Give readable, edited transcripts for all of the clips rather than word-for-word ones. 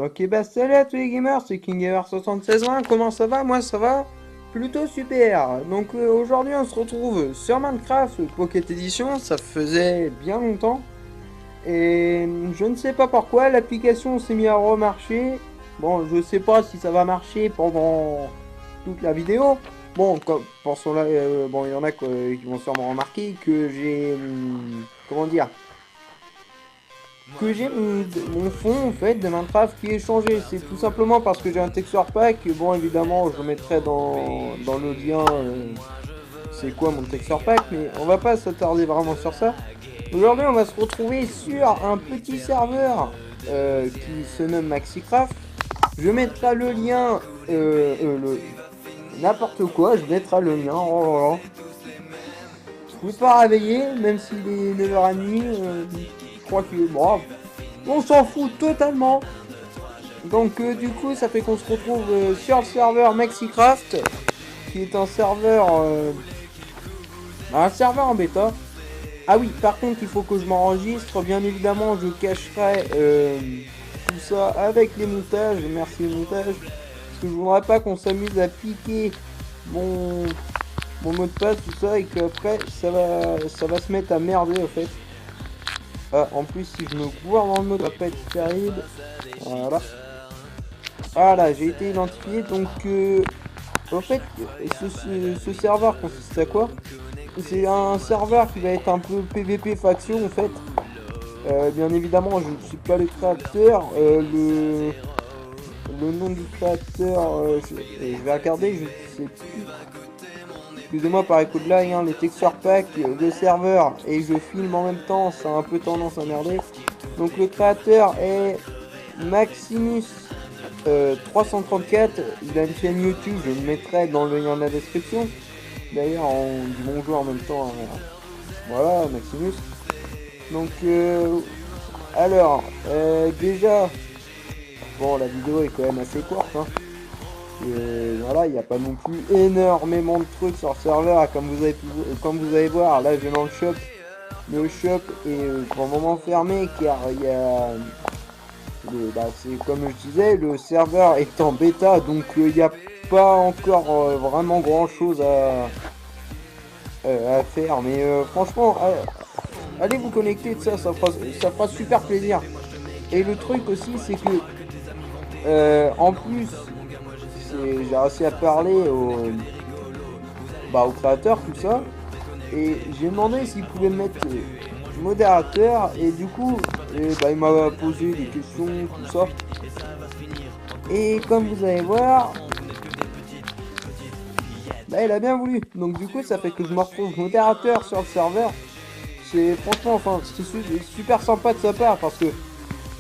Ok, bah salut à tous les gamers, c'est KingGamer7620, comment ça va? Moi ça va plutôt super. Donc aujourd'hui on se retrouve sur Minecraft Pocket Edition, ça faisait bien longtemps. Et je ne sais pas pourquoi l'application s'est mise à remarcher. Bon, je sais pas si ça va marcher pendant toute la vidéo. Bon, comme pour cela, bon, il y en a qui vont sûrement remarquer que j'ai, comment dire, que j'ai mon fond en fait de Minecraft qui est changé. C'est tout simplement parce que j'ai un texture pack. Bon, évidemment, je le mettrai dans le lien. C'est quoi mon texture pack, mais on va pas s'attarder vraiment sur ça. Aujourd'hui, on va se retrouver sur un petit serveur qui se nomme Maxicraft. Je mettrai le lien, n'importe quoi, je mettrai le lien. Oh là là. Je ne suis pas réveillé, même s'il est 9h30. Je crois qu'il est brave. On s'en fout totalement. Donc du coup, ça fait qu'on se retrouve sur le serveur Maxicraft, qui est un serveur en bêta. Ah oui, par contre, il faut que je m'enregistre. Bien évidemment, je cacherai tout ça avec les montages. Merci les montages. Parce que je voudrais pas qu'on s'amuse à piquer mon mot de passe, tout ça, et qu'après, ça va se mettre à merder, en fait. Ah, en plus, si je me gourre dans le mot, ça va pas être terrible. Voilà. Voilà, j'ai été identifié. Donc, en fait, ce serveur consiste à quoi? C'est un serveur qui va être un peu PVP faction en fait. Bien évidemment, je ne suis pas le créateur. Le nom du créateur, je vais regarder, je sais plus. Excusez-moi par écoute de là, hein, les texture pack, le serveur et je filme en même temps, ça a un peu tendance à merder. Donc le créateur est Maximus 334. Il a une chaîne YouTube, je le mettrai dans le lien de la description. D'ailleurs, on dit bonjour en même temps. Voilà, Maximus. Donc, alors, déjà, bon, la vidéo est quand même assez courte. Hein. Voilà, il n'y a pas non plus énormément de trucs sur le serveur. Comme vous allez voir, là, je vais dans le shop. Le shop est pour le moment fermé car il y a... c'est comme je disais, le serveur est en bêta, donc il n'y a pas encore vraiment grand chose à faire, mais franchement, allez vous connecter de ça, ça fera super plaisir. Et le truc aussi, c'est que en plus, j'ai réussi à parler au créateur, tout ça, et j'ai demandé s'il pouvait me mettre modérateur, et du coup, il m'a posé des questions, tout ça. Et comme vous allez voir, il a bien voulu. Donc du coup, ça fait que je me retrouve modérateur sur le serveur. C'est franchement, enfin, c'est super sympa de sa part parce que,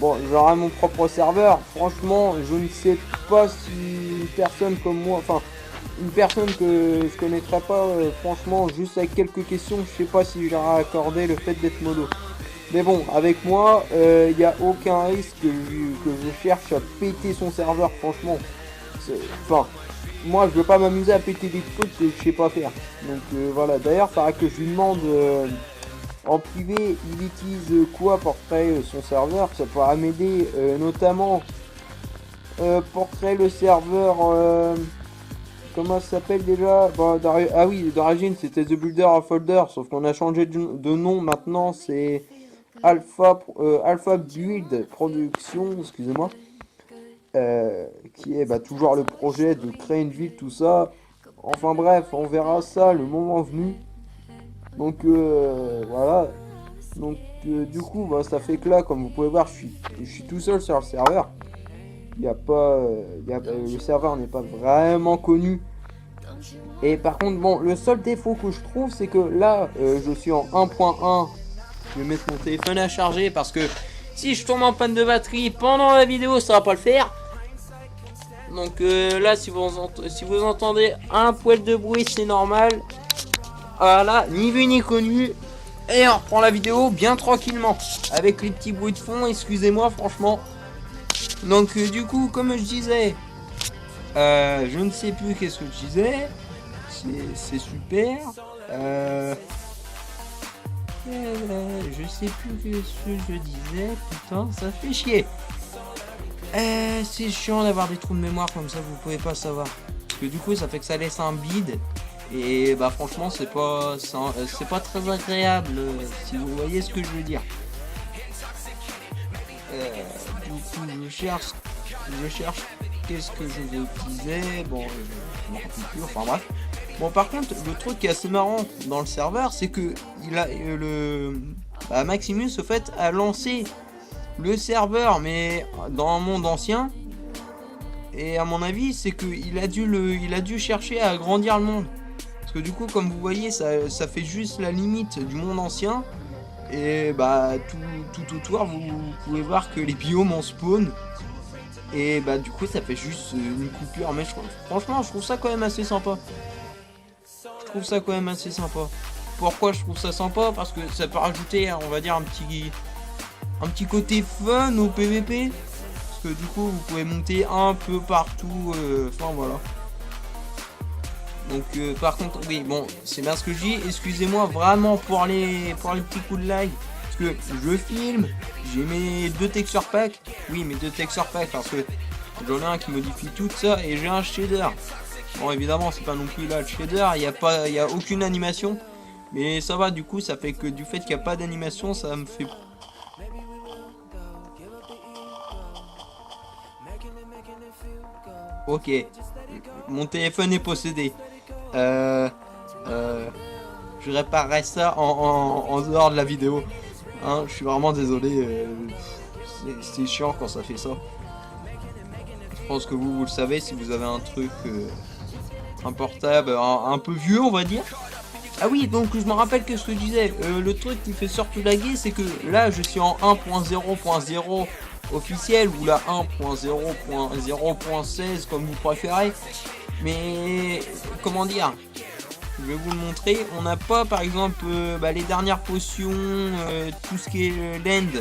bon, j'aurai mon propre serveur. Franchement, je ne sais pas si une personne comme moi, enfin, une personne que je connaîtrais pas, franchement, juste avec quelques questions, je sais pas si j'aurais accordé le fait d'être modo. Mais bon, avec moi, il n'y a aucun risque que je cherche à péter son serveur, franchement. Enfin, moi je veux pas m'amuser à péter des trucs que je sais pas faire. Donc voilà, d'ailleurs, il faudra que je lui demande en privé, il utilise quoi pour créer son serveur. Ça pourra m'aider notamment pour créer le serveur. Comment ça s'appelle déjà? Ah oui, d'origine c'était The Builder of Folder, sauf qu'on a changé de nom maintenant, c'est Alpha Build Production, excusez-moi, qui est toujours le projet de créer une ville, tout ça. Enfin bref, on verra ça le moment venu. Donc voilà. Donc du coup, ça fait que là, comme vous pouvez voir, je suis tout seul sur le serveur. Il y a pas, le serveur n'est pas vraiment connu. Et par contre, bon, le seul défaut que je trouve, c'est que là, je suis en 1.1. Je vais mettre mon téléphone à charger parce que si je tombe en panne de batterie pendant la vidéo, ça va pas le faire. Donc là, si vous entendez un poil de bruit, c'est normal. Voilà, ni vu ni connu. Et on reprend la vidéo bien tranquillement. Avec les petits bruits de fond, excusez-moi franchement. Donc du coup, comme je disais, je ne sais plus qu'est-ce que je disais. C'est super. Je sais plus ce que je disais. Putain, ça fait chier. c'est chiant d'avoir des trous de mémoire comme ça, vous pouvez pas savoir. Parce que du coup, ça fait que ça laisse un bide. Et bah franchement, c'est pas très agréable, si vous voyez ce que je veux dire. Du coup, je cherche qu'est-ce que je vous disais. Bon, je m'en rappelle plus, enfin bref. Bon, par contre, le truc qui est assez marrant dans le serveur, c'est que Maximus, au fait, a lancé le serveur, mais dans un monde ancien. Et à mon avis, c'est qu'il a dû chercher à agrandir le monde. Parce que du coup, comme vous voyez, ça fait juste la limite du monde ancien. Et bah, tout autour, vous pouvez voir que les biomes en spawn. Et bah, du coup, ça fait juste une coupure. Mais franchement, je trouve ça quand même assez sympa. Pourquoi je trouve ça sympa? Parce que ça peut rajouter, on va dire, un petit côté fun au PVP. Parce que du coup, vous pouvez monter un peu partout. Enfin, voilà. Donc par contre, oui, bon, c'est bien ce que je dis. Excusez-moi vraiment pour les petits coups de lag. Parce que je filme, j'ai mes 2 texture packs. Oui, mes 2 texture packs parce que j'en ai un qui modifie tout ça et j'ai un shader. Bon, évidemment, c'est pas non plus là le shader, il y a aucune animation. Mais ça va, du coup, ça fait que du fait qu'il n'y a pas d'animation, ça me fait... Ok, mon téléphone est possédé. Je réparerai ça en dehors de la vidéo. Hein, je suis vraiment désolé. C'est chiant quand ça fait ça. Je pense que vous le savez si vous avez un truc, un portable un peu vieux, on va dire. Ah oui, donc je me rappelle que ce que je disais, le truc qui fait surtout laguer, c'est que là je suis en 1.0.0 officiel ou la 1.0.0.16 comme vous préférez. Mais comment dire, je vais vous le montrer. On n'a pas par exemple les dernières potions, tout ce qui est land.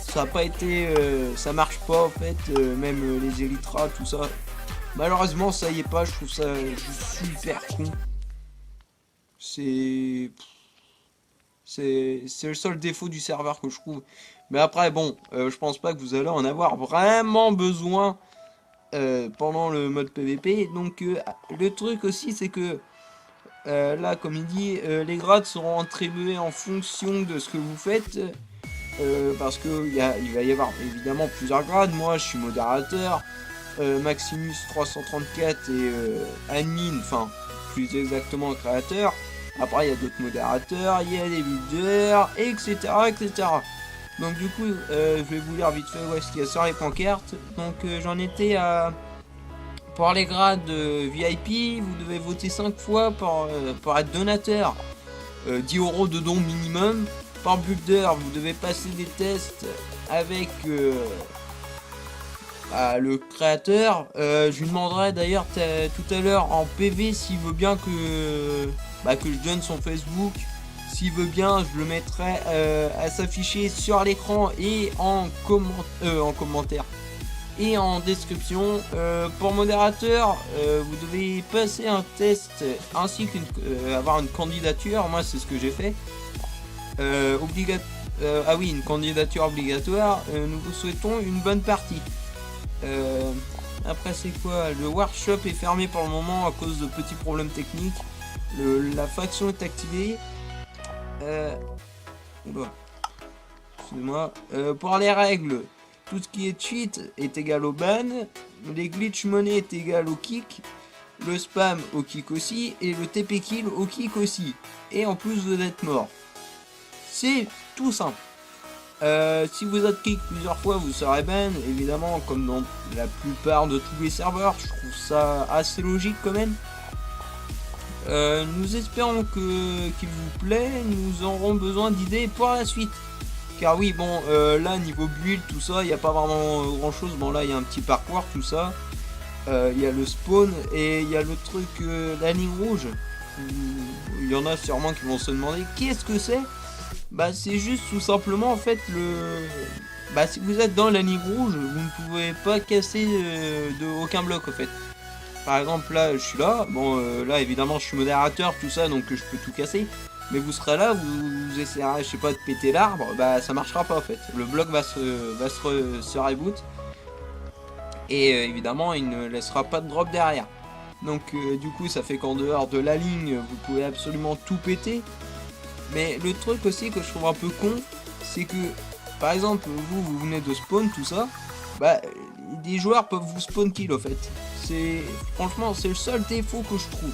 Ça a pas été, ça marche pas en fait, même les Elytras, tout ça. Malheureusement ça y est pas, je trouve ça super con. C'est le seul défaut du serveur que je trouve. Mais après bon, je pense pas que vous allez en avoir vraiment besoin pendant le mode PVP. Donc le truc aussi c'est que là comme il dit, les grades seront attribués en fonction de ce que vous faites. Parce que il va y avoir évidemment plusieurs grades. Moi je suis modérateur, Maximus 334 et admin, enfin plus exactement créateur. Après il y a d'autres modérateurs, il y a des builders, etc. etc. Donc du coup je vais vous lire vite fait ce qu'il y a sur les pancartes. Donc j'en étais à... Pour les grades VIP, vous devez voter 5 fois pour être donateur. 10 € de don minimum. Par builder, vous devez passer des tests avec le créateur. Je lui demanderai d'ailleurs tout à l'heure en PV s'il veut bien que je donne son Facebook. S'il veut bien, je le mettrai à s'afficher sur l'écran et en commentaire et en description. Pour modérateur, vous devez passer un test ainsi qu'avoir une candidature. Moi, c'est ce que j'ai fait. Ah oui, une candidature obligatoire. Nous vous souhaitons une bonne partie. Après c'est quoi? Le workshop est fermé pour le moment à cause de petits problèmes techniques. La faction est activée. Excusez-moi. Pour les règles, tout ce qui est cheat est égal au ban. Les glitch money est égal au kick. Le spam au kick aussi. Et le TP kill au kick aussi. Et en plus vous êtes mort. C'est tout simple. Si vous êtes kick plusieurs fois, vous serez ban, évidemment, comme dans la plupart de tous les serveurs. Je trouve ça assez logique quand même. Nous espérons qu'il vous plaît. Nous aurons besoin d'idées pour la suite. Car oui, bon, là, niveau build, tout ça, il n'y a pas vraiment grand chose. Bon, là, il y a un petit parcours, tout ça. Il y a le spawn et il y a le truc, la ligne rouge. Il y en a sûrement qui vont se demander qu'est-ce que c'est. C'est juste tout simplement en fait si vous êtes dans la ligne rouge, vous ne pouvez pas casser de aucun bloc en fait. Par exemple là je suis là, bon là évidemment je suis modérateur tout ça donc je peux tout casser. Mais vous serez là, vous essayerez je sais pas de péter l'arbre, ça marchera pas en fait. Le bloc va se reboot. Et évidemment il ne laissera pas de drop derrière. Donc du coup ça fait qu'en dehors de la ligne vous pouvez absolument tout péter. Mais le truc aussi que je trouve un peu con, c'est que par exemple vous venez de spawn tout ça, bah des joueurs peuvent vous spawn kill au fait. C'est franchement c'est le seul défaut que je trouve.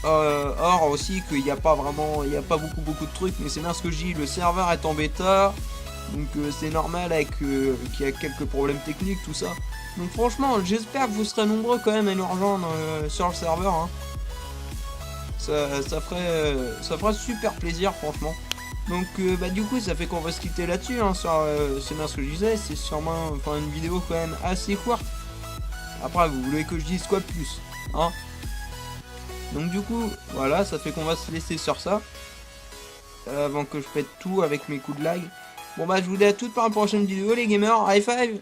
Or aussi qu'il n'y a pas vraiment, il n'y a pas beaucoup de trucs, mais c'est bien ce que je dis, le serveur est en bêta, donc c'est normal avec qu'il y a quelques problèmes techniques, tout ça. Donc franchement, j'espère que vous serez nombreux quand même à nous rejoindre sur le serveur. Hein. Ça ferait super plaisir franchement. Donc bah du coup ça fait qu'on va se quitter là-dessus. Hein, c'est bien ce que je disais, c'est sûrement une vidéo quand même assez courte. Après vous voulez que je dise quoi de plus, hein? Donc du coup, voilà, ça fait qu'on va se laisser sur ça. Avant que je pète tout avec mes coups de lag. Bon bah je vous dis à toutes pour une prochaine vidéo les gamers, high five!